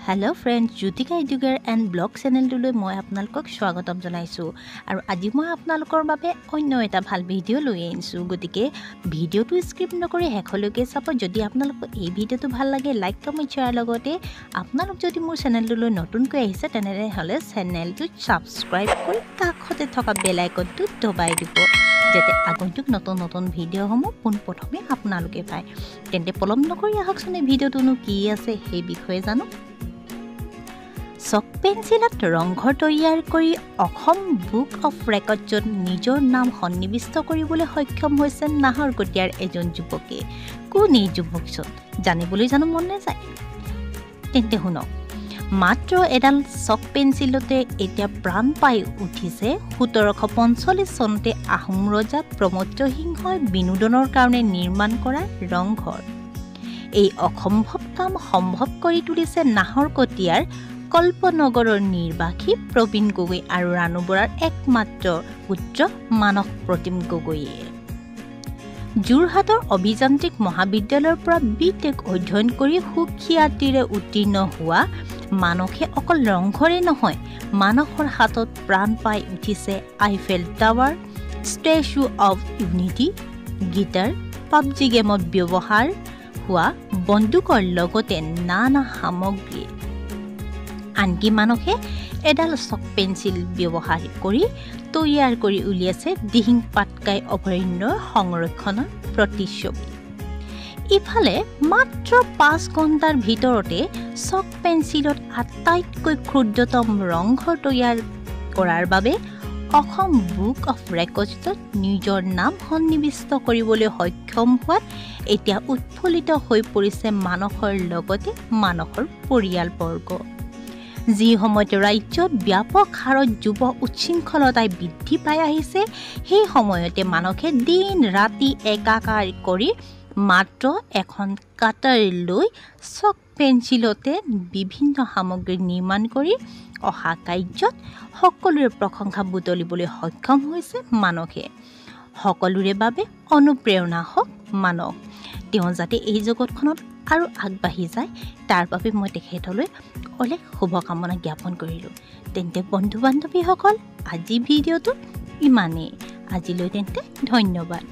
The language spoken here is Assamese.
Hello friends, Jyotika Eduger and Blog channel লৈ মই আপোনালোকক স্বাগতম জনাইছো আৰু আজি মই আপোনালোকৰ বাবে অন্য এটা ভাল ভিডিও লৈ আনিছো গতিকে ভিডিওটো স্কিপ নকৰি হেকলৈকে চাব যদি আপোনালোকক এই ভিডিওটো ভাল লাগে লাইক কমেন্ট শেয়াৰ লগতে আপোনালোক যদি মোৰ চেনেললৈ নতুনকৈ আহিছে তেনেহলে চেনেলটো সাবস্ক্ৰাইব কৰি কাষতে থকা বেল আইকনটো দবাই দিব যাতে আগন্তুক নতুন ভিডিওসমূহ পোনপ্ৰথমে আপোনালোকে পায় তেন্তে পলম নকৰি আহকচোন এই ভিডিওটোনো কি আছে সেই বিষয়ে জানো চক পেন্সিলত ৰংঘৰ তৈয়াৰ কৰি অসম বুক অফ ৰেকৰ্ডছত নিজৰ নাম সন্নিবিষ্ট কৰিবলৈ সক্ষম হৈছে নাহৰকটীয়াৰ এজন যুৱকে কোন এই যুৱকজন জানিবলৈ জানো মন নাযায় তেন্তে শুনক মাত্ৰ এডাল চক পেন্সিলতে এতিয়া প্ৰাণ পাই উঠিছে 1745 চনতে আহোম ৰজা প্ৰমোদ সিংহই বিনোদনৰ কাৰণে নিৰ্মাণ কৰা ৰংঘৰ এই অসম্ভৱ কাম সম্ভৱ কৰি তুলিছে নাহৰকটীয়াৰ কল্পনগৰৰ নিৰ্বাসী প্ৰবীণ গগৈ আৰু ৰাণু বৰাৰ একমাত্ৰ পুত্ৰ মানস প্ৰতিম গগৈয়ে যোৰহাটৰ অভিযান্ত্ৰিক মহাবিদ্যালয়ৰ পৰা বিটেক অধ্যয়ন কৰি সুখ্যাতিৰে উত্তীৰ্ণ হোৱা মানসে অকল ৰংঘৰে নহয় মানসৰ হাতত প্ৰাণ পাই উঠিছে Eiffel tower statue of unity guitar PUBG গেমত ব্যৱহাৰ হোৱা বন্দুকৰ লগতে নানা সামগ্ৰী আনকি মানসে এডাল চক পেন্সিল ব্যৱহাৰ কৰি তৈয়াৰ কৰি উলিয়াইছে দিহিং পাটকাই অভয়াৰণ্যৰ সংৰক্ষণৰ প্ৰতিচ্ছবি ইফালে মাত্ৰ 5 ঘণ্টাৰ ভিতৰতে চক পেন্সিলত আটাইতকৈ ক্ষুদ্ৰতম ৰংঘৰ তৈয়াৰ কৰাৰ বাবে অসম বুক অফ ৰেকৰ্ডছত নিজৰ নাম সন্নিবিষ্ট কৰিবলৈ সক্ষম হোৱাত এতিয়া উৎফুল্লিত হৈ পৰিছে মানসৰ লগতে মানসৰ পৰিয়ালবৰ্গ যি সময়ত ৰাজ্যত ব্যাপক হাৰত যুৱ উচ্ছৃংখলতাই বৃদ্ধি পাই আহিছে সেই সময়তে মানসে দিন ৰাতি একাকাৰ কৰি মাত্ৰ এখন কাটাৰ লৈ চক পেন্সিলতে বিভিন্ন সামগ্ৰী নিৰ্মাণ কৰি অহা কাৰ্যত সকলোৰে প্ৰশংসা বুটলিবলৈ সক্ষম হৈছে মানসে সকলোৰে বাবে অনুপ্ৰেৰণা হওক মানস তেওঁ যাতে এই জগতখনত আৰু আগবাঢ়ি যায় তাৰ বাবে মই তেখেতলৈ অলেখ শুভকামনা জ্ঞাপন কৰিলোঁ তেন্তে বন্ধু বান্ধৱীসকল আজি ভিডিঅ'টো ইমানেই আজিলৈ তেন্তে ধন্যবাদ